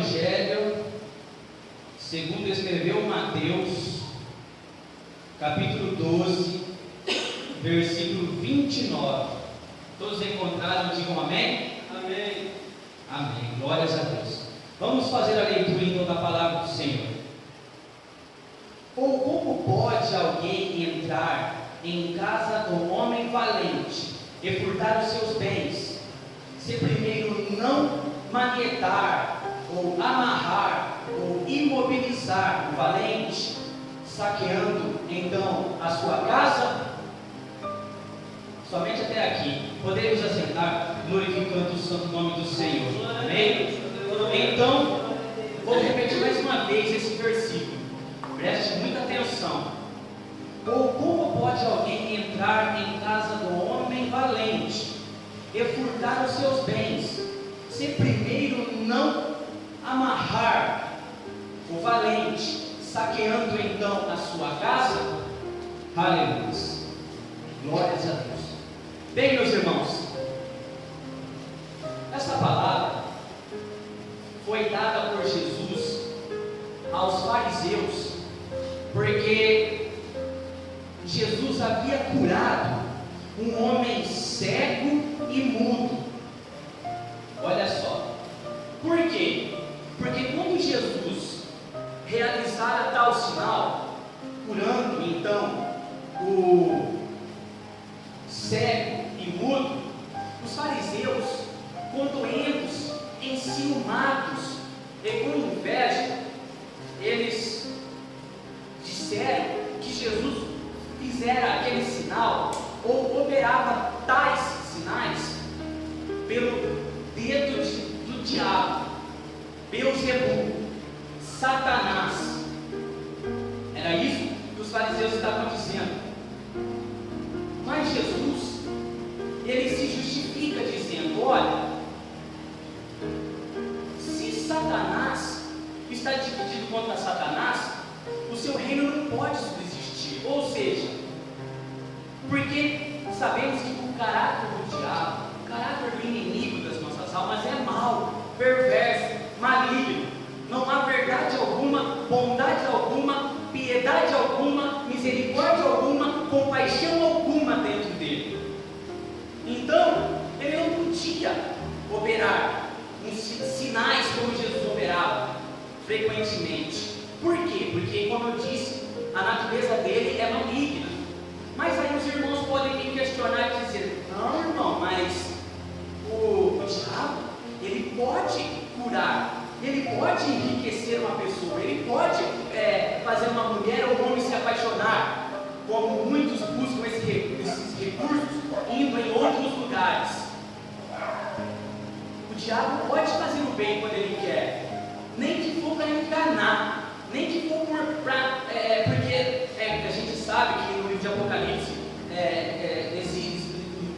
Evangelho segundo escreveu Mateus, capítulo 12, versículo 29. Todos encontraram, digam amém? Amém. Amém, glórias a Deus. Vamos fazer a leitura então da palavra do Senhor. Ou como pode alguém entrar em casa do homem valente e furtar os seus bens, se primeiro não manietar, ou amarrar, ou imobilizar o valente, saqueando então a sua casa? Somente até aqui. Podemos assentar, glorificando o santo nome do Senhor. Amém? Então, vou repetir mais uma vez esse versículo. Preste muita atenção. Ou como pode alguém entrar em casa do homem valente e furtar os seus bens, se primeiro não amarrar o valente, saqueando então a sua casa? Aleluia. Glórias a Deus. Bem, meus irmãos, essa palavra foi dada por Jesus aos fariseus, porque Jesus havia curado um homem cego e mudo. Olha só, por quê? Porque quando Jesus realizara tal sinal, curando então o cego e mudo, os fariseus, condoendos, enciumados e com inveja, eles disseram que Jesus fizera aquele sinal ou operava tais sinais pelo dedo do diabo, Beelzebul, Satanás. Era isso que os fariseus estavam dizendo. Mas Jesus, ele se justifica dizendo: olha, se Satanás está dividido contra Satanás, o seu reino não pode subsistir. Ou seja, porque sabemos que o caráter do diabo, o caráter do inimigo das nossas almas é mau, perverso, maligno. Não há verdade alguma, bondade alguma, piedade alguma, misericórdia alguma, compaixão alguma dentro dele. Então, ele não podia operar sinais como Jesus operava frequentemente. Por quê? Porque, como eu disse, a natureza dele é maligna. Mas aí os irmãos podem me questionar e dizer: não, irmão, mas o diabo, ele pode curar, ele pode enriquecer uma pessoa, ele pode fazer uma mulher ou um homem se apaixonar, como muitos buscam esses recursos indo em outros lugares. O diabo pode fazer o bem quando ele quer, nem que for para enganar, nem que for porque a gente sabe que no livro de Apocalipse,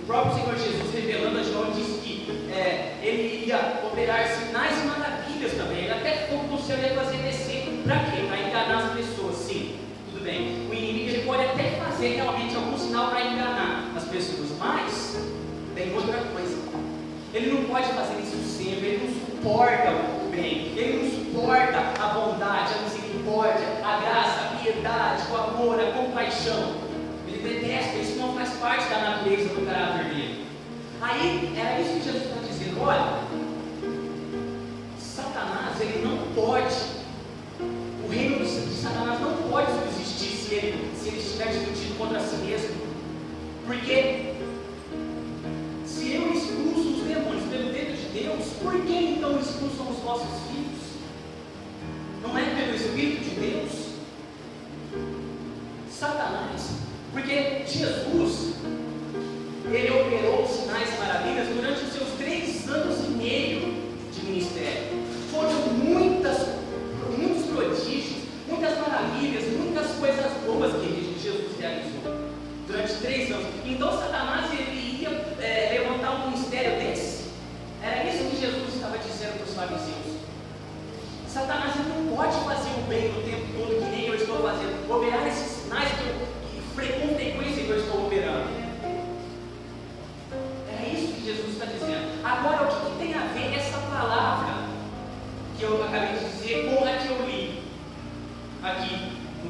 o próprio Senhor Jesus revelando a João disse que ele ia operar sinais e maravilhas também. Ele até fogo do céu ia fazer descer. Para quê? Para enganar as pessoas. Sim, tudo bem. O inimigo ele pode até fazer realmente algum sinal para enganar as pessoas, mas tem outra coisa. Ele não pode fazer isso sempre. Ele não suporta o bem, ele não suporta a bondade, a misericórdia, a graça, a piedade, o amor, a compaixão. Ele detesta, isso não faz parte da natureza do caráter dele. Aí, era isso que Jesus está dizendo: olha, Satanás, ele não pode, o reino de Satanás não pode subsistir se ele estiver discutindo contra si mesmo. Porque se eu expulso os demônios pelo dedo de Deus, por que então expulsam os vossos filhos? Não é pelo Espírito de Deus? Satanás, porque Jesus, ele operou sinais e maravilhas durante os seus 3 anos e meio de ministério. Foram muitos prodígios, muitas maravilhas, muitas coisas boas que Jesus realizou durante 3 anos. Então Satanás, ele ia levantar um ministério desse? Era isso que Jesus estava dizendo para os fariseus. Satanás não pode fazer o bem o tempo todo, que nem eu estou fazendo, operar esses sinais com frequência que eu estou operando. Era isso que Jesus está dizendo. Agora, o que tem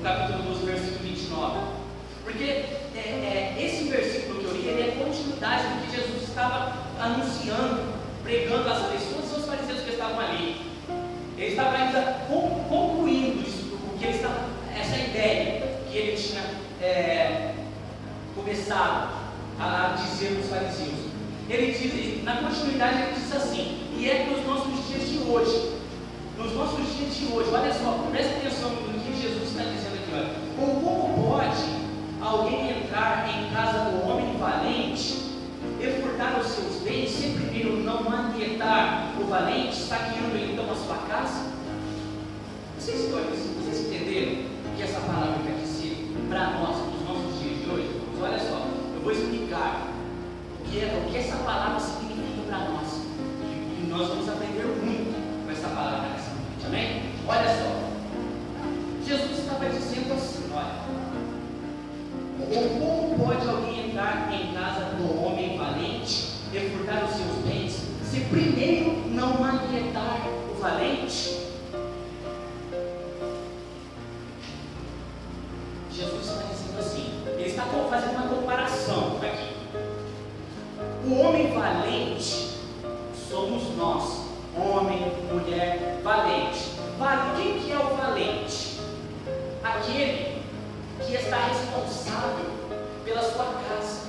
capítulo 12, versículo 29. Porque esse versículo que eu li, ele é continuidade do que Jesus estava anunciando, pregando às pessoas e aos fariseus que estavam ali. Ele estava ainda concluindo isso, o que ele estava, essa ideia que ele tinha começado a dizer para os fariseus. Ele diz, na continuidade ele diz assim, e é nos nossos dias de hoje. Nos nossos dias de hoje, olha só, presta atenção no que Jesus está dizendo aqui, olha. Ou como pode alguém entrar em casa do homem valente e furtar os seus bens, se primeiro não manietar o valente, saqueando então a sua casa? Vocês entenderam o que essa palavra quer dizer para nós, nos nossos dias de hoje? Mas olha só, eu vou explicar o que essa palavra significa para nós. E nós vamos aprender muito com essa palavra nessa noite, amém? Olha só, Jesus estava dizendo assim, olha, ou como pode alguém entrar em casa do homem valente e furtar os seus bens, se primeiro não manietar o valente? Jesus está dizendo assim, ele está fazendo uma comparação aqui. O homem valente somos nós, homem, mulher, valente. Quem que é o valente? Aquele que está responsável pela sua casa,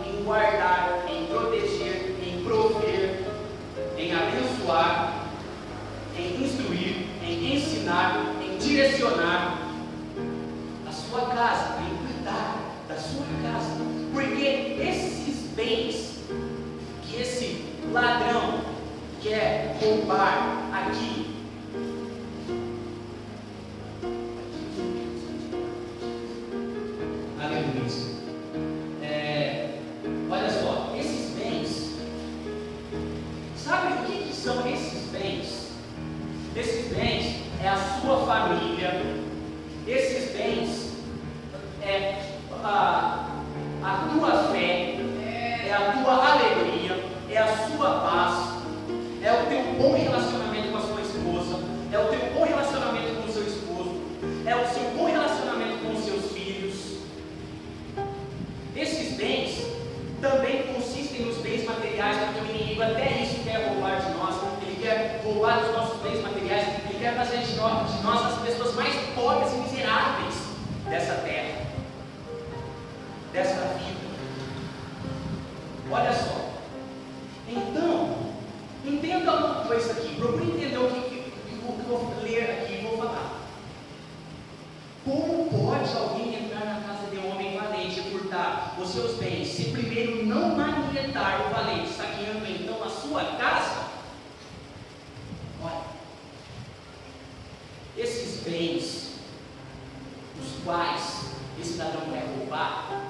em guardar, em proteger, em prover, em abençoar, em instruir, em ensinar, em direcionar a sua casa, em cuidar da sua casa, porque esses bens que esse ladrão quer roubar aqui, olha só, esses bens, sabe o que são esses bens? Esses bens é a sua família, esses bens é a tua fé, é a tua alegria, é a sua paz, é o teu bom relacionamento com a sua esposa, é o teu bom relacionamento com o seu esposo, é o seu bom relacionamento com os seus filhos. Esses bens também consistem nos bens materiais, porque o inimigo até isso quer roubar de nós. Ele quer roubar os nossos bens materiais, ele quer fazer de nós as pessoas mais pobres e miseráveis dessa terra, dessa vida. Olha só, então, entenda uma coisa aqui, procure entender o que eu vou ler aqui e vou falar. Como pode alguém entrar na casa de um homem valente e furtar os seus bens, se primeiro não manietar o valente, saqueando então a sua casa? Olha, esses bens, os quais esse ladrão quer roubar,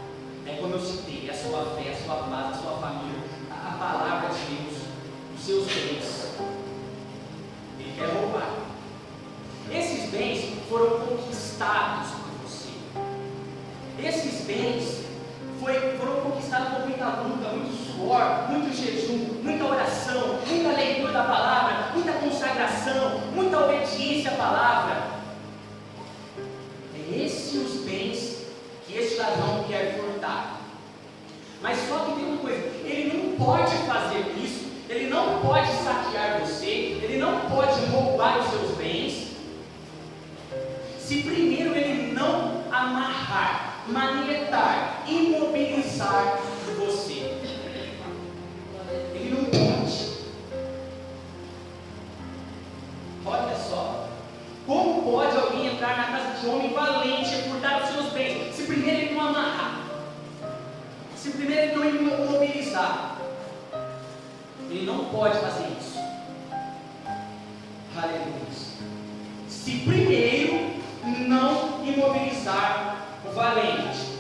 é como eu citei, a sua fé, a sua paz, a sua família, a palavra de Deus, os seus bens. Ele quer roubar. Esses bens foram conquistados por você. Esses bens foram conquistados com muita luta, muito suor, muito jejum, muita oração, muita leitura da palavra, muita consagração, muita obediência à palavra. É esses os bens que este ladrão quer furtar. Mas só que tem uma coisa, ele não pode fazer isso, ele não pode saquear você, ele não pode roubar os seus bens, se primeiro ele não amarrar, manietar, imobilizar você. Ele não pode. Olha só, como pode alguém entrar na casa de um homem valente e furtar os seus bens, se primeiro ele não amarrar, se primeiro ele não imobilizar? Ele não pode fazer isso. Aleluia. Se primeiro não imobilizar o valente,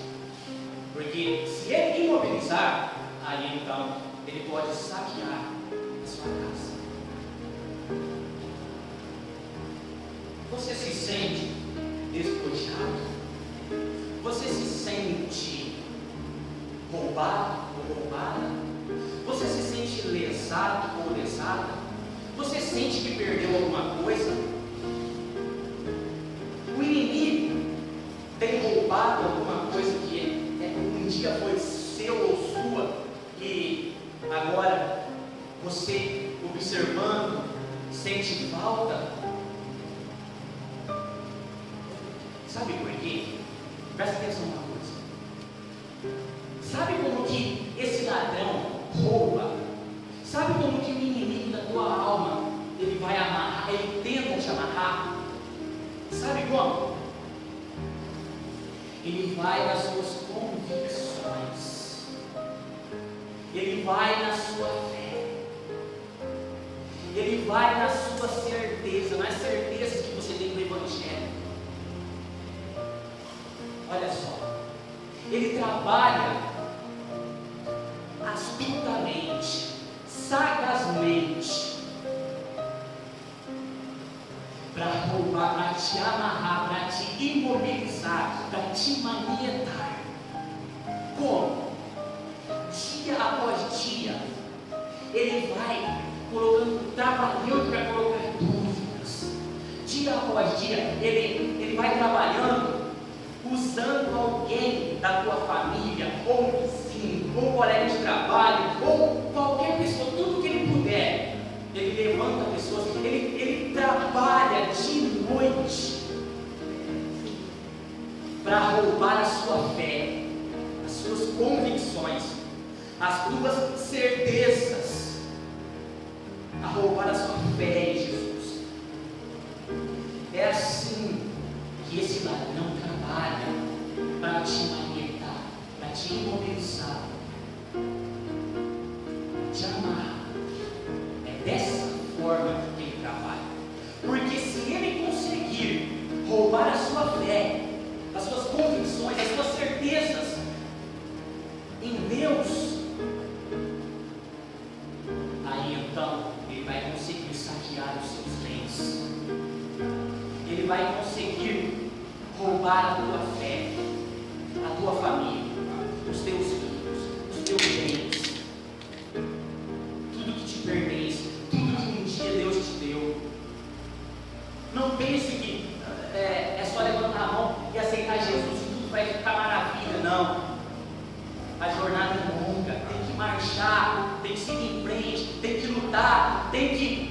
porque se ele imobilizar, aí então ele pode saquear a sua casa. Você se sente despoteado? Você se sente roubado ou roubada? Você se sente lesado ou lesada? Você sente que perdeu alguma coisa? sente falta. Sabe por quê? Presta atenção numa coisa. Sabe como que esse ladrão rouba? Sabe como que o inimigo da tua alma, ele vai amarrar, ele tenta te amarrar? Sabe como? Ele vai nas suas convicções. Ele vai na sua fé. Ele vai na sua certeza, nas certezas que você tem do Evangelho. Olha só, ele trabalha astutamente, sagazmente, para roubar, para te amarrar, para te imobilizar, para te manietar. Como? Dia após dia, ele vai trabalhando para colocar dúvidas. Dia após dia, ele vai trabalhando, usando alguém da tua família, ou um vizinho, ou um colega de trabalho, ou qualquer pessoa, tudo que ele puder. Ele levanta pessoas, ele trabalha de noite para roubar a sua fé, as suas convicções, as tuas certezas, a roubar a sua fé em Jesus. É assim que esse ladrão trabalha para te manietar, para te imobilizar, te amarrar. É dessa forma que ele trabalha. Porque se ele conseguir roubar a sua fé, as suas convicções, as suas certezas em Deus, aí então ele vai conseguir saquear os seus bens. Ele vai conseguir roubar a tua fé, a tua família, os teus filhos, os teus bens, tudo que te pertence, tudo que um dia Deus te deu. Não pense que é só levantar a mão e aceitar Jesus e tudo vai ficar maravilha, não. A jornada é longa, tem que marchar, tem que seguir em frente, tem que lutar, tem que,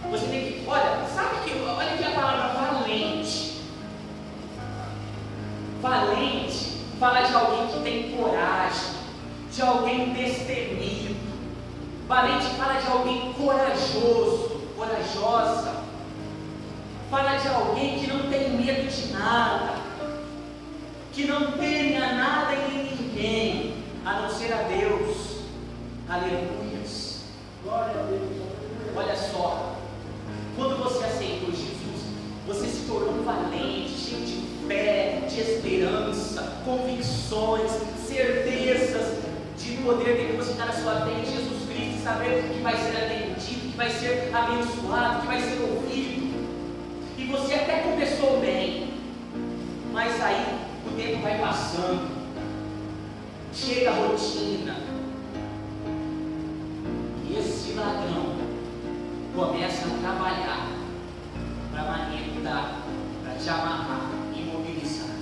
você tem que, olha aqui a palavra valente. Valente fala de alguém que tem coragem, de alguém destemido. Valente fala de alguém corajoso, corajosa. Fala de alguém que não tem medo de nada, que não teme a nada e nem ninguém, a não ser a Deus. Aleluias. Glória a Deus. Olha só, quando você aceitou Jesus, você se tornou um valente, cheio de fé, de esperança, convicções, certezas de poder depositar a sua fé em Jesus Cristo, saber que vai ser atendido, que vai ser abençoado, que vai ser ouvido. E você até começou bem, mas aí o tempo vai passando, chega a rotina, e esse ladrão começa a trabalhar para manietar, para te amarrar, imobilizar,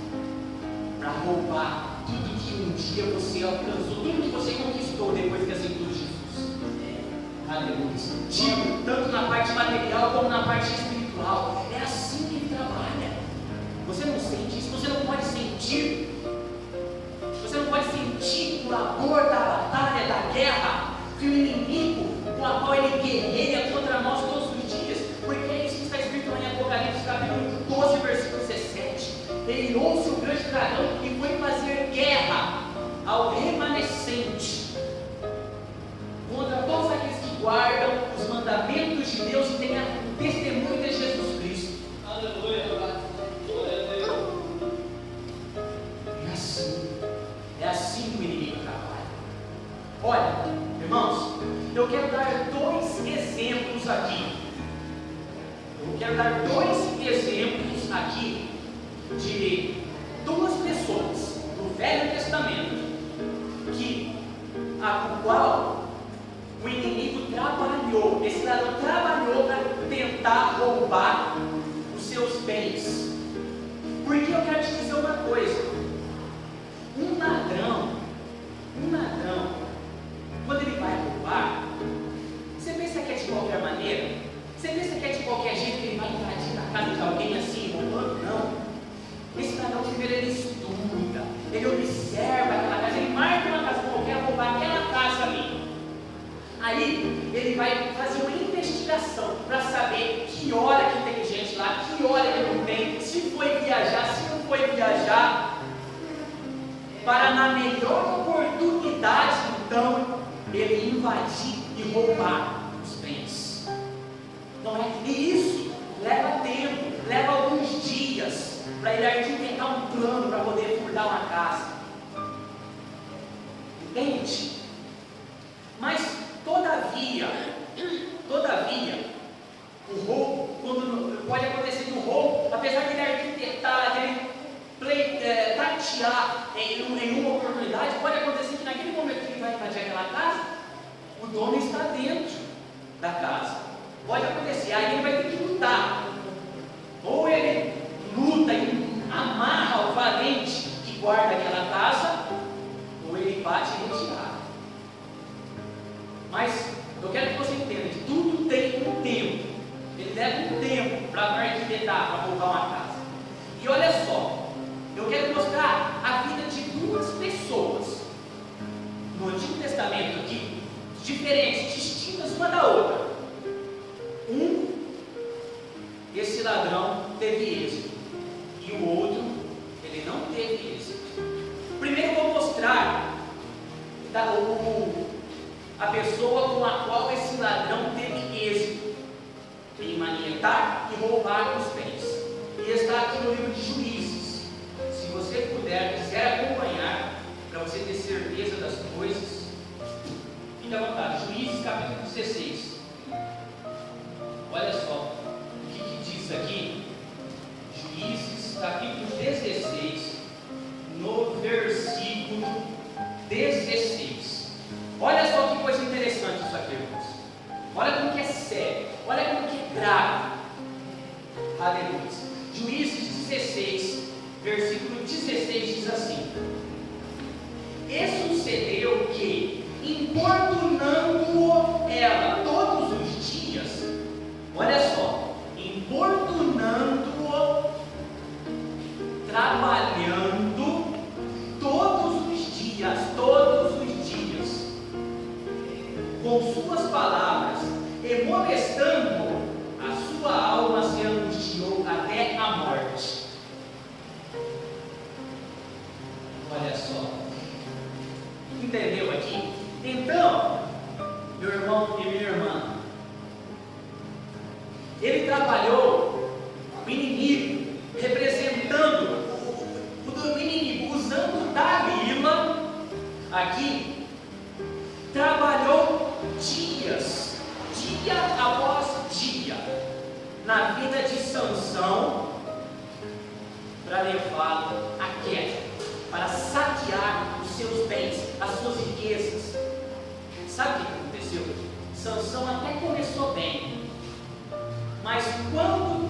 para roubar tudo que um dia você alcançou, tudo que você conquistou depois que aceitou Jesus. Aleluia. Digo, tanto na parte material como na parte espiritual. É assim que ele trabalha. Você não sente isso, você não pode sentir. Você não pode sentir o labor da batalha, da guerra, que o inimigo com a qual ele guerreia contra nós todos os dias. Porque é isso que está escrito lá em Apocalipse capítulo 12, versículo 17. Ele trouxe o grande dragão e foi fazer guerra ao remanescente, contra todos aqueles que guardam os mandamentos de Deus e têm a testemunho de Jesus Cristo. Aleluia. É assim que o inimigo trabalha. Olha, irmãos, eu quero dar dois exemplos aqui. De duas pessoas do Velho Testamento a qual o inimigo trabalhou, esse ladrão trabalhou para tentar roubar os seus bens. Porque eu quero te dizer uma coisa: um ladrão, quando ele vai roubar, você pensa que é de qualquer maneira? Você pensa que é de qualquer jeito que ele vai invadir na casa de alguém assim, roubando? Não. Esse ladrão primeiro ele estuda, ele observa aquela casa, ele marca uma casa qualquer, roubar aquela casa ali. Aí ele vai fazer uma investigação para saber que hora que tem gente lá, que hora que não tem, se foi viajar, se não foi viajar, para na melhor oportunidade então ele invadir e roubar os bens. Não é? E isso leva tempo, leva alguns dias para ele arquitetar um plano para poder furtar uma casa. Entende? Mas todavia, o roubo, quando pode acontecer que o roubo, apesar de ele arquitetar, de ele tatear em uma oportunidade, pode acontecer que naquele momento que ele vai invadir aquela casa, o dono está dentro da casa. Pode acontecer, aí ele vai ter que lutar. Ou ele luta e amarra o valente que guarda aquela casa, ou ele bate e retira. Mas eu quero que você entenda que tudo tem um tempo. Ele leva um tempo para arquitetar, para roubar uma casa. E olha só, eu quero mostrar a vida de duas pessoas no Antigo Testamento aqui, diferentes, distintas uma da outra. Esse ladrão teve êxito, e o outro, ele não teve êxito. Primeiro eu vou mostrar a pessoa com a qual esse ladrão teve êxito em manietar e roubar os bens. E está aqui no livro de Juízes. Se você quiser acompanhar, para você ter certeza das coisas, fique à vontade. Juízes capítulo 16. Olha só o que diz aqui. Juízes capítulo 16, no versículo 16. Olha só que coisa interessante isso aqui, irmãos. Olha como que é sério, olha como que é grave. Aleluia. Juízes 16, versículo 16 diz assim: E sucedeu que, importunando-o ela todos os dias, olha só, importunando-o, trabalhando todos os dias, com suas palavras, e molestando, a sua alma se angustiou até a morte. Olha só, entendeu aqui? Então, meu irmão e minha irmã, ele trabalhou o inimigo, representando o inimigo, usando Dalila aqui, trabalhou dias, dia após dia, na vida de Sansão, para levá-lo à queda, para saquear os seus bens, as suas riquezas. Sabe o que aconteceu? Sansão até começou bem, mas quando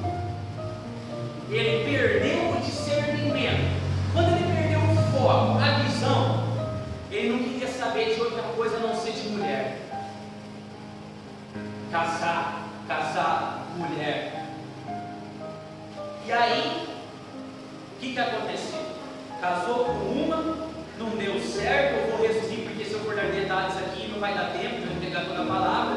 ele perdeu o discernimento, quando ele perdeu o foco, a visão, ele não queria saber de outra coisa a não ser de mulher. Casar, mulher. E aí, o que aconteceu? Casou com uma, não deu certo. Eu vou resumir, porque se eu for dar detalhes aqui não vai dar tempo de eu pegar toda a palavra.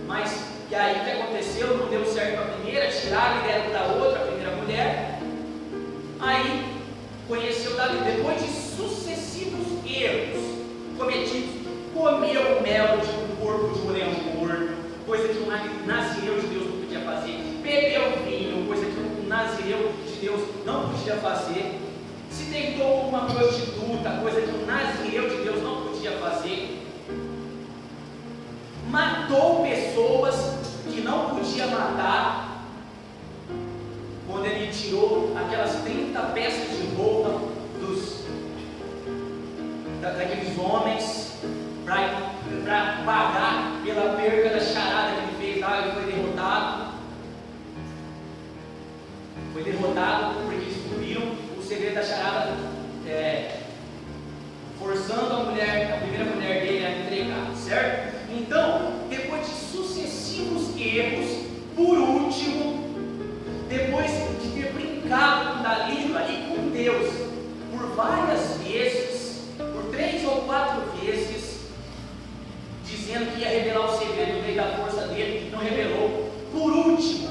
Mas, e aí o que aconteceu? Não deu certo a primeira, tiraram e deram para outra, a primeira mulher. Aí, conheceu Davi, depois de sucessivos erros cometidos, comeu o mel de um corpo de um leão morto, coisa que um nazireu de Deus não podia fazer, bebeu vinho, coisa que um nazireu de Deus não podia fazer, se deitou com uma prostituta, coisa que um nazireu de Deus não podia fazer, matou pessoas que não podia matar, quando ele tirou aquelas 30 peças de roupa daqueles homens, para pagar pela perca da charada que ele fez lá. Ele foi derrotado. Foi derrotado porque descobriram o segredo da charada, forçando a primeira mulher dele a entregar, certo? Então, depois de sucessivos erros, por último, depois de ter brincado com Dalila e com Deus por várias vezes, por 3 ou 4 vezes, dizendo que ia revelar o segredo no meio da força dele, não revelou. Por último,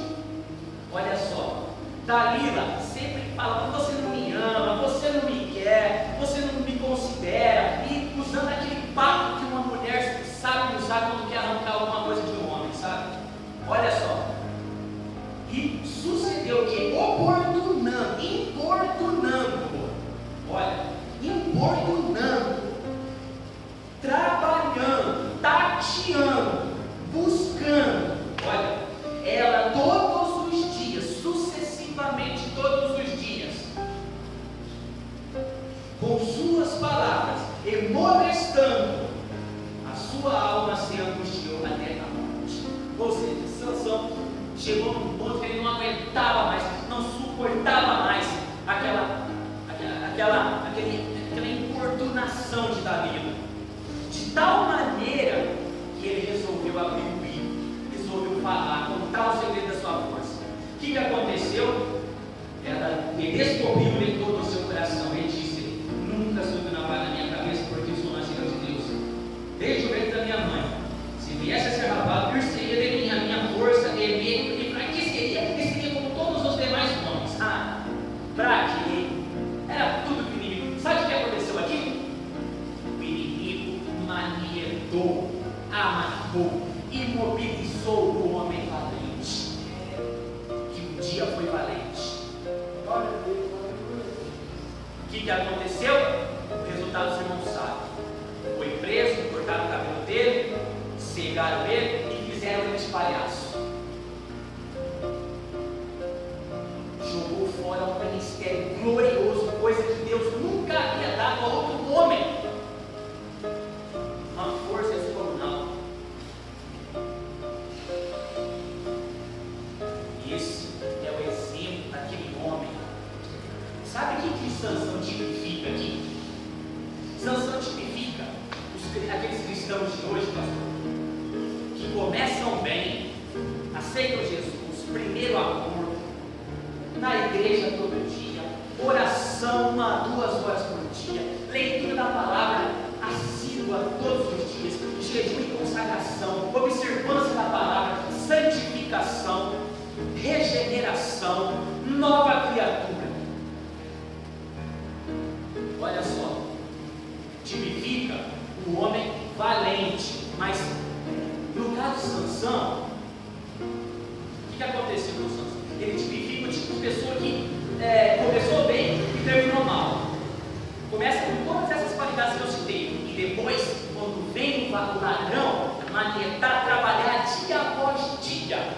olha só, Dalila sempre fala: você não me ama, você não me quer, você não me considera, e usando aquele papo que uma mulher sabe usar quando quer arrancar alguma coisa de um homem, sabe? Olha só, e sucedeu que importunando, trabalhando, tateando, buscando, olha, ela todos os dias, sucessivamente todos os dias, com suas palavras, e molestando, a sua alma se angustiou até a morte. Ou seja, Sansão chegou num ponto que ele não aguentava mais, não suportava mais aquela importunação de Dalila, de tal maneira que ele resolveu abrir o bico, resolveu falar, contar o segredo da sua força. O que aconteceu? Ele descobriu em todo o seu coração. Ele disse: nunca subiu na vaga na minha cabeça, porque eu sou nascido de Deus. Desde o ventre da minha mãe, se viesse a ser rapado, eu seria de mim, a minha força, e enfraqueceria, e seria como todos os demais homens. Para quê? Era tudo que o inimigo. Sabe o que aconteceu aqui? O inimigo manietou, amarrou, imobilizou o homem valente, que um dia foi valente. O que aconteceu? O resultado você não sabe. Foi preso, cortaram o cabelo dele, cegaram ele e fizeram ele de palhaço. Jogou fora um ministério glorioso, coisa que Deus nunca havia dado a outro homem. Uma força descomunal. Esse é o exemplo daquele homem. Sabe o que Sansão tipifica aqui? Sansão tipifica aqueles cristãos de hoje, pastor, que começam bem, aceitam Jesus, primeiro amor, na igreja todo dia, oração 1 a 2 horas por dia, leitura da palavra assídua todos os dias, jejum e consagração, observância da palavra, santificação, regeneração, nova criatura. Olha só, tipifica o homem valente, mas no caso de Sansão, o que aconteceu com Sansão? Ele tipifica o tipo de pessoa que começou bem e terminou mal. Começa com todas essas qualidades que eu citei, e depois, quando vem o ladrão, manietar, trabalhar dia após dia,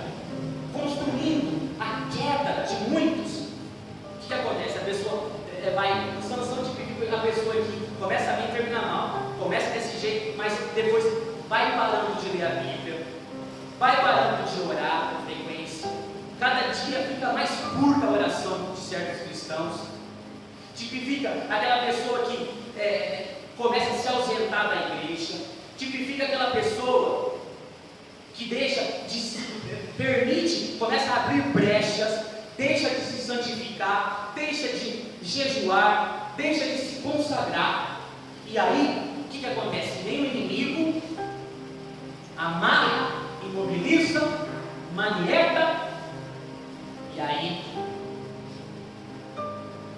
construindo a queda de muitos. O que acontece? A pessoa vai, Sansão tipifica a pessoa que começa bem e termina mal, começa desse jeito, mas depois vai parando de ler a Bíblia, vai parando de orar com frequência. Cada dia fica mais curta a oração de certos cristãos. Tipifica aquela pessoa que começa a se ausentar da igreja. Tipifica aquela pessoa que permite, começa a abrir brechas, deixa de se santificar, deixa de jejuar, deixa de se consagrar. E aí, o que acontece? Vem o inimigo, amarra, imobiliza, manieta, e aí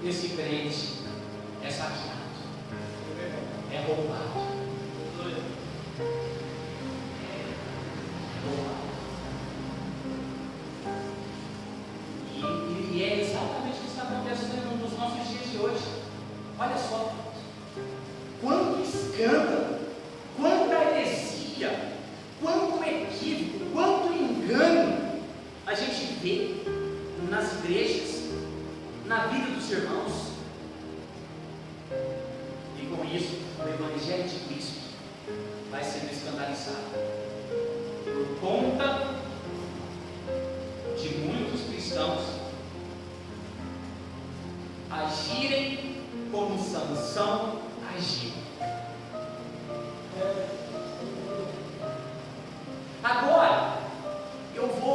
esse crente é saqueado, é roubado. E é exatamente o que está acontecendo nos nossos dias de hoje. Olha só, quanto escândalo, quanta heresia, quanto equívoco, quanto engano a gente vê nas igrejas, na vida dos irmãos. E com isso, o Evangelho de Cristo vai sendo escandalizado por conta de muitos cristãos agirem como Sansão agiu. Agora, eu vou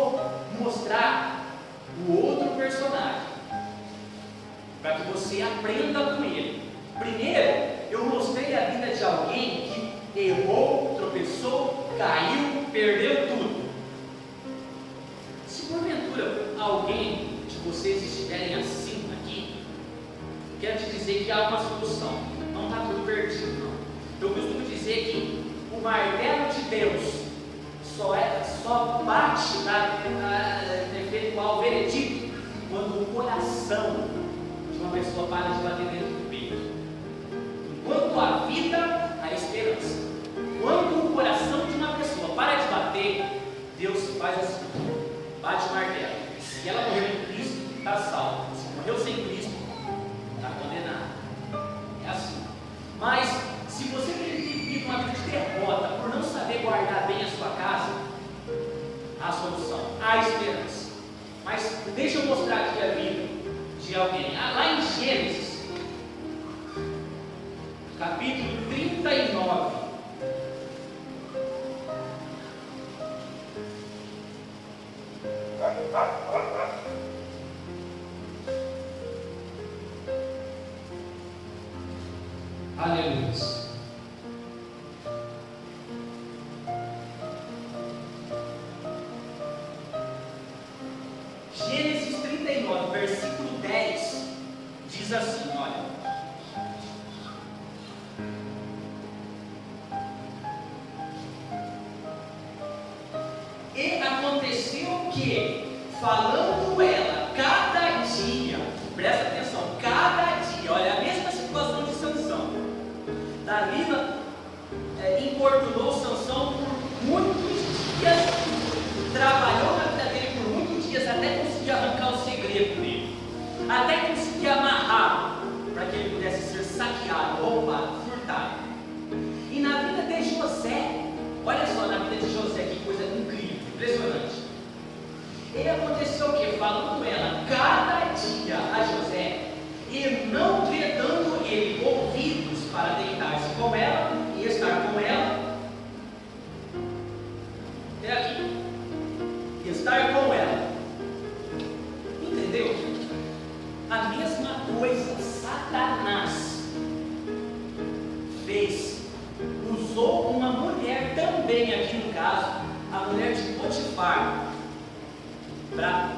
você aprenda com ele. Primeiro, eu mostrei a vida de alguém que errou, tropeçou, caiu, perdeu tudo. Se porventura alguém de vocês estiverem assim aqui, quero te dizer que há uma solução. Não está tudo perdido, não. Eu costumo dizer que o martelo de Deus só bate efetuar o veredito quando o coração de uma pessoa para de bater dentro do peito. Enquanto a vida, a esperança. Quando o coração de uma pessoa para de bater, Deus faz assim, bate o martelo. Se ela morreu em Cristo, está salva. Se morreu sem Cristo, está condenada. É assim. Mas se você tem vivido uma vida de derrota por não saber guardar bem a sua casa, há a solução, há a esperança. Mas deixa eu mostrar aqui a vida de alguém. Lá em Gênesis, capítulo 39. Aleluia. Gênesis 39, versículo 10, diz assim, olha. E aconteceu que, falando ela, cada dia, presta atenção, cada dia, olha, a mesma situação de Sansão. Dalila importunou Sansão por muitos dias, trabalhou na vida dele por muitos dias, até conseguir arrancar o segredo dele, até conseguir amarrar, para que ele pudesse ser saqueado, roubado, furtado. E na vida de José, olha só, na vida de José, que coisa incrível, impressionante. E aconteceu o que? Falando ela cada dia a José, e não lhe dando ele ouvidos para deitar-se com ela e estar com ela, até aqui, estar com ela, entendeu? A mesma coisa Satanás fez, usou uma mulher também, aqui no caso, a mulher de Potifar, para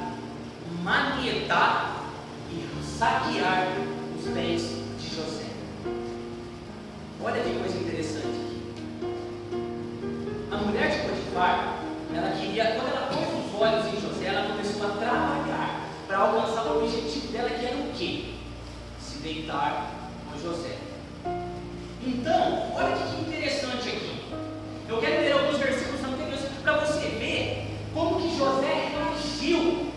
manietar e saquear os bens de José. Olha que coisa interessante aqui. A mulher de Potifar, ela queria, quando ela pôs os olhos em José, ela começou a trabalhar para alcançar o objetivo dela, que era o quê? Se deitar com José. Então, olha que interessante aqui. Eu quero ler alguns versículos anteriores para você ver como que José reagiu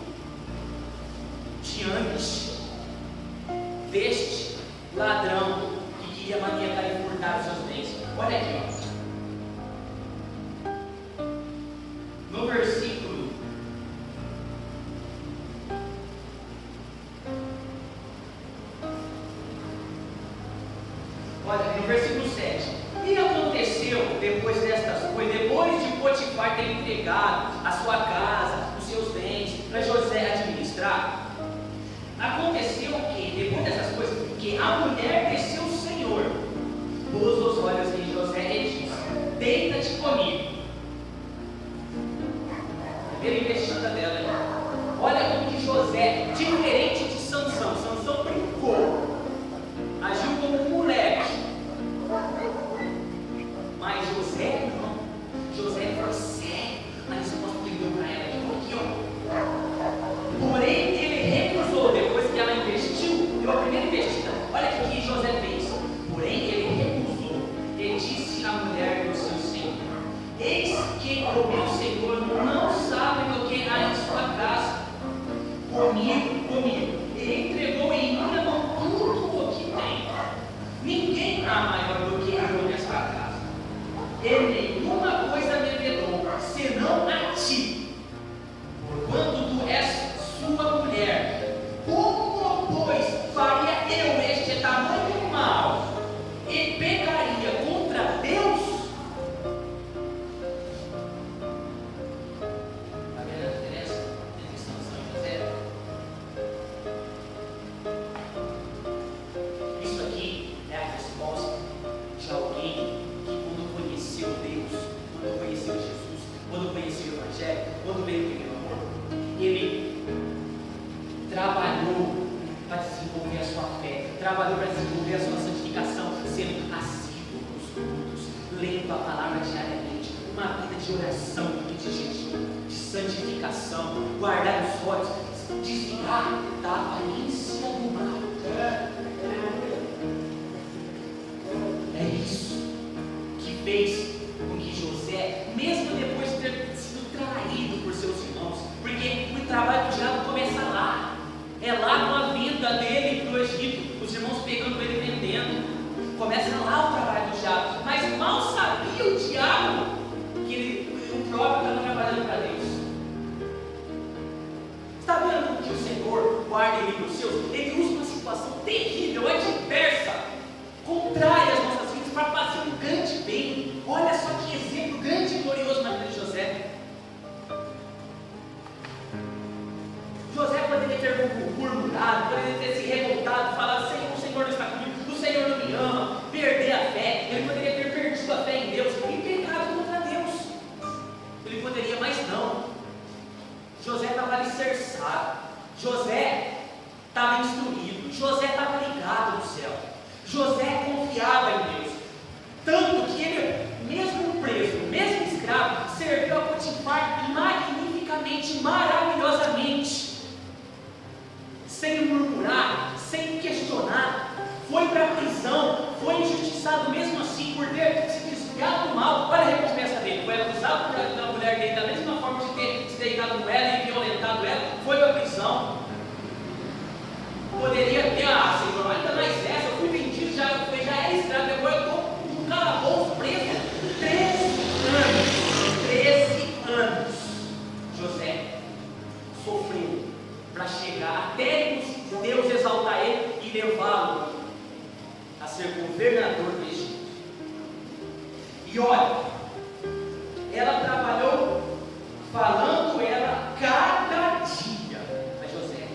diante deste ladrão que queria manietar e furtar os seus bens. Olha aqui, ó. No versículo no versículo 7. E aconteceu depois destas coisas, depois de Potifar ter entregado a sua casa, os seus bens para José administrar, aconteceu que, depois dessas coisas, que a mulher de seu senhor pôs os olhos em José e disse: deita-te comigo. Primeira investida dela, hein? Olha como que José, diferente de Sansão, Sansão brincou, agiu como um moleque. Mas José não. José falou sério. A resposta que ele deu para ela aqui, ó. Porém, ele recusou. Depois que ela investiu, deu a primeira investida. Olha o que José fez. Porém, ele recusou. E disse à mulher do seu senhor: eis que o meu senhor não sabe do que há em sua casa. Comigo. E entregou em minha mão tudo o que tem. Ninguém há maior do que eu nesta casa. E nenhuma coisa me vedou, senão a ti, quando tu és sua mulher. Como, pois, faria eu este tamanho mal e pecaria contra Deus? Está vendo a diferença entre Sansão e José? trabalhou para desenvolver a sua santificação, sendo assíduo nos cultos, lendo a palavra diariamente, uma vida de oração e de jejum, de santificação, guardar os olhos, desviar da aparência do mal. É isso que fez com que José, mesmo depois de ter sido traído por seus irmãos, porque o trabalho do diabo começa lá, é lá com a vinda dele para o Egito, os irmãos pegando ele e vendendo, começa lá o trabalho do diabo, mas mal sabia o diabo que o próprio estava trabalhando para Deus. Está vendo que o Senhor guarda ele para os seus? Ele usa uma situação terrível, adversa, contrária às nossas vidas, para fazer um grande bem. Olha só que exemplo grande e glorioso na vida de José. José poderia ter murmurado, poderia ter se revoltado, falado: o Senhor não está comigo, o Senhor não me ama, perder a fé. Ele poderia ter perdido a fé em Deus e pecado contra Deus. Ele poderia, mas não. José estava alicerçado, José estava instruído, José estava ligado no céu, José confiava em Deus, tanto que ele, mesmo preso, mesmo escravo, serviu a Potifar magnificamente, maravilhosamente, sem murmurar, sem questionar. Foi para a prisão, foi injustiçado mesmo assim por ter se desviado do mal. Olha a recompensa dele: foi acusado pela mulher dele da mesma forma de ter se deitado com ela e violentado ela, foi para a prisão. Poderia ter: Senhor, ainda mais essa, eu fui vendido, já era escravo, agora eu estou no calabouço preso 13 anos. José sofreu para chegar até Deus exaltar ele e levá-lo a ser governador do Egito. E olha, ela trabalhou falando ela cada dia a José.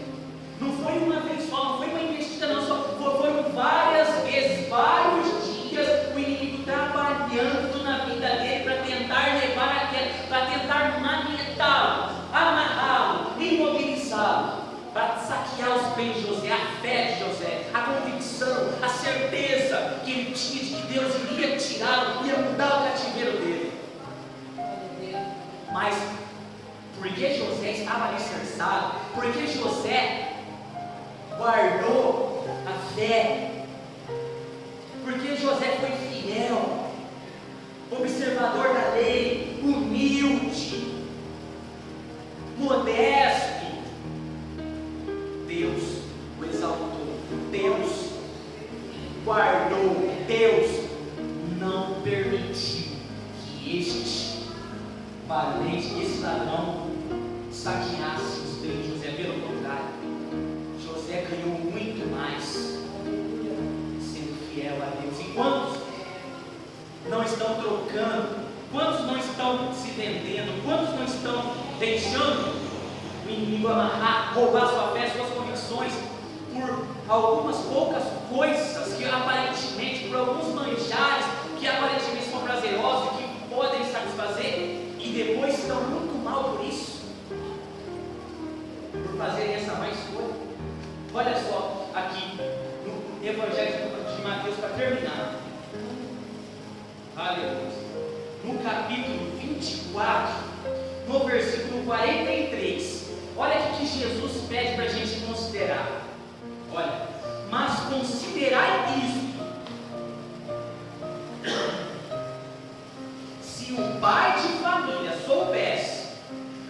Não foi uma vez só, não foi uma investida não só, foram várias vezes, vários dias, o inimigo trabalhando na vida dele para tentar levar aquele, para tentar manietá-lo, amarrá-lo, imobilizá-lo, para saquear os bens de José, a fé de José, a convicção, a certeza que ele tinha de que Deus iria tirá-lo, ia mudar o cativeiro dele. Mas porque José estava alicerçado, porque José guardou a fé, porque José foi fiel, observador da lei, humilde, modesto, Deus o exaltou, Deus guardou, Deus não permitiu que este valente, esse ladrão, saqueasse os bens de José. Pelo contrário, José ganhou muito mais sendo fiel a Deus. E quantos não estão trocando? Quantos não estão se vendendo? Quantos não estão deixando o inimigo amarrar, roubar sua fé, suas convicções, por algumas poucas coisas que aparentemente, por alguns manjares que aparentemente são prazerosos e que podem satisfazer, e depois estão muito mal por isso, por fazerem essa má escolha? Olha só aqui no Evangelho de Mateus, para terminar. Aleluia. No capítulo 24, no versículo 43, olha o que Jesus pede para a gente considerar. Olha: mas considerai isto: se o pai de família soubesse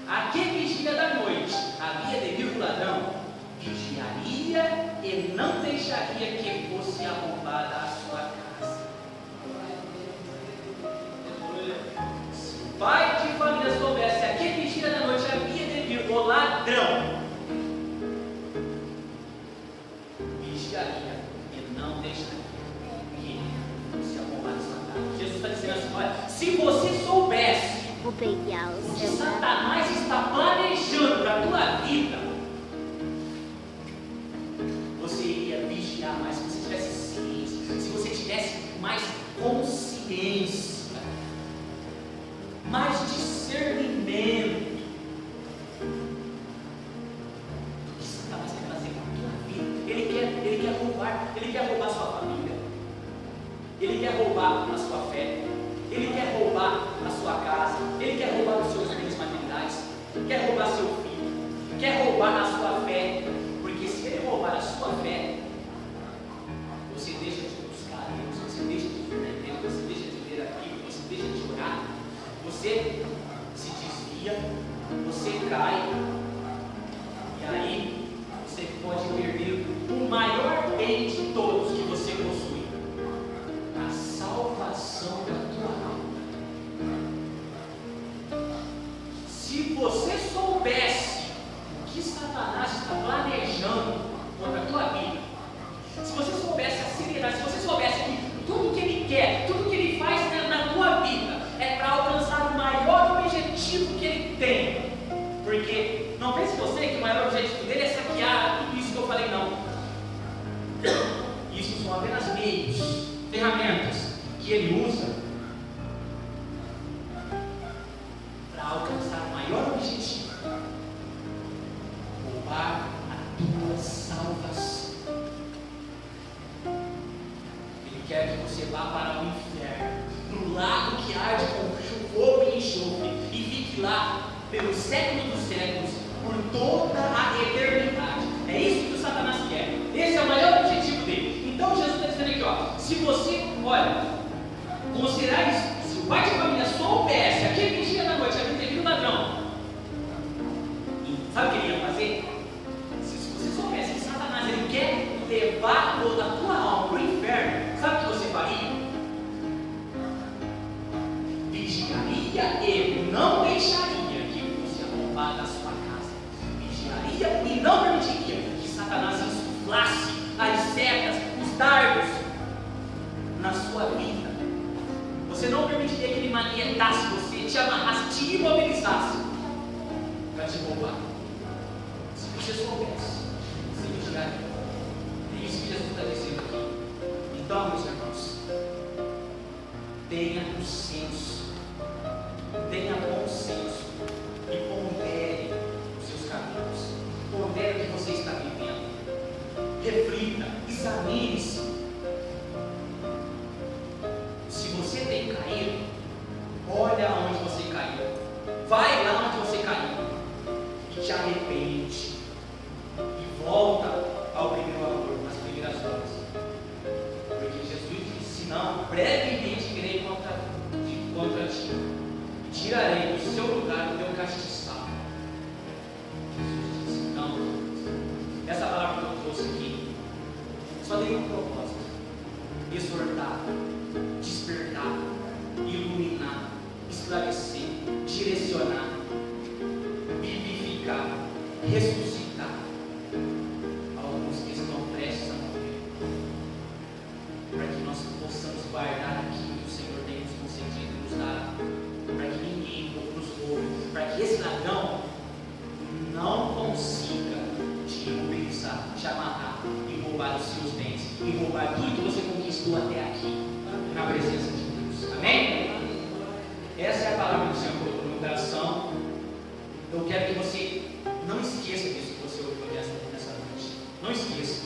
a que vigília da noite havia de vir o ladrão, vigiaria e não deixaria que fosse arrombada a sua casa. Se o pai de família soubesse a que vigília da noite havia de vir o ladrão, vigiaria e não deixaria que fosse arrombada a sua casa. Jesus está dizendo assim: olha, se você soubesse o que Satanás está planejando para a tua vida, você iria vigiar mais. Se você tivesse ciência, se você tivesse mais consciência, mais discernimento do que Satanás quer fazer com a tua vida. Ele quer roubar roubar. Ele quer roubar a sua família. Ele quer roubar a sua fé. Ele quer roubar a sua casa. Ele quer roubar os seus bens materiais. Quer roubar seu filho. Quer roubar a sua fé. Porque se ele roubar a sua fé, você deixa de buscar Deus, você deixa de vir na igreja, você deixa de ler a Bíblia, você deixa de orar, você se desvia, você cai, e aí você pode perder o maior bem de todos que você possui, a salvação da tua alma. Se você soubesse o que Satanás está planejando contra a tua vida, se você soubesse a seriedade, se você soubesse que tudo que ele quer, tudo que ele faz na tua vida é para alcançar o maior objetivo que ele tem, porque não pense você que o maior objetivo dele é saquear tudo isso que eu falei, não. Isso são apenas meios, ferramentas que ele usa para alcançar o maior objetivo: roubar a tua salvação. Ele quer que você vá para o inferno, no lago que arde com fogo e enxofre, e fique lá pelos séculos dos séculos, por toda a eternidade. É isso que o Satanás quer. Esse é o maior objetivo dele. Então Jesus está dizendo aqui, ó, se você, olha, considerar isso, se o pai de família soubesse, aquele dia da noite, havia vindo ladrão, sabe o que ele ia fazer? Se você soubesse que Satanás ele quer levar toda a tua alma para o inferno, sabe o que você faria? Vigiaria e não deixaria que você roubar da sua casa. Vigiaria e não permitiria que Satanás insuflasse as setas, os dardos na sua vida. Você não permitiria que ele manietasse você, te amarrasse, te imobilizasse para te roubar. Se você soubesse, você vigiaria. É isso que Jesus está dizendo aqui. Então, meus irmãos, tenha o senso, tenha bom senso e pondere os seus caminhos, pondere o que você está vivendo, reflita, examine-se. Se você tem caído, olha onde você caiu, vai lá onde você caiu e te arrepende e volta ao primeiro amor, às primeiras horas, porque Jesus disse: não, brevemente virei contra ti, tirarei do seu lugar o teu castiçal. Jesus disse: não, essa palavra que eu trouxe aqui só tem um propósito: exortar, despertar, iluminar, esclarecer, direcionar, vivificar, ressuscitar alguns que estão prestes a morrer, para que nós possamos guardar aquilo que o Senhor tem nos concedido e nos dado, para que ninguém nos roube, para que esse ladrão não consiga te imobilizar, te amarrar e roubar os seus bens, e roubar tudo que você conquistou até aqui, na presença de Deus. Amém? Essa é a palavra que o Senhor colocou no meu coração. Eu quero que você não esqueça disso que você ouviu nessa noite. Não esqueça.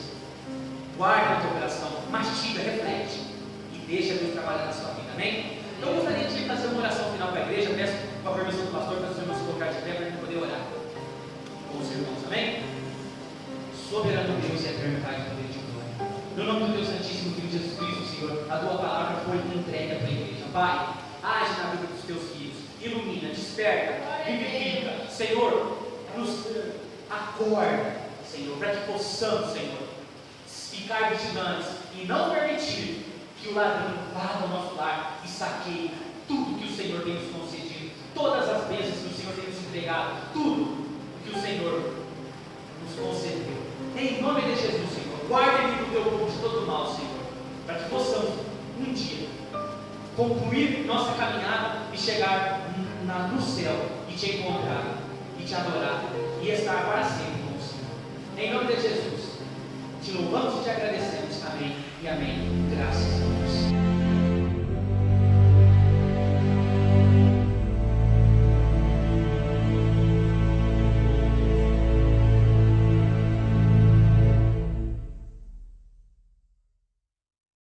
Guarda no teu coração, mastiga, reflete e deixa Deus trabalhar na sua vida. Amém? Então eu gostaria de fazer uma oração final para a igreja. Peço com a permissão do pastor para os irmãos se colocar de pé para a gente poder orar com os irmãos. Amém? Soberano Deus e eterno Pai de poder de glória, no nome do teu santíssimo Filho Jesus Cristo, Senhor, a tua palavra foi entregue à tua igreja. Pai, age na vida dos teus filhos, ilumina, desperta, vivifica, Senhor, nos acorda, Senhor, para que possamos, Senhor, ficar vigilantes e não permitir que o ladrão vá ao nosso lar e saqueie tudo que o Senhor tem nos concedido, todas as bênçãos que o Senhor tem nos entregado, tudo que o Senhor nos concedeu. Em nome de Jesus, Senhor, guarda-me do teu povo de todo mal, Senhor, para que possamos um dia concluir nossa caminhada e chegar no céu e te encontrar e te adorar e estar para sempre com o Senhor. Em nome de Jesus, te louvamos e te agradecemos. Amém e amém. Graças a Deus.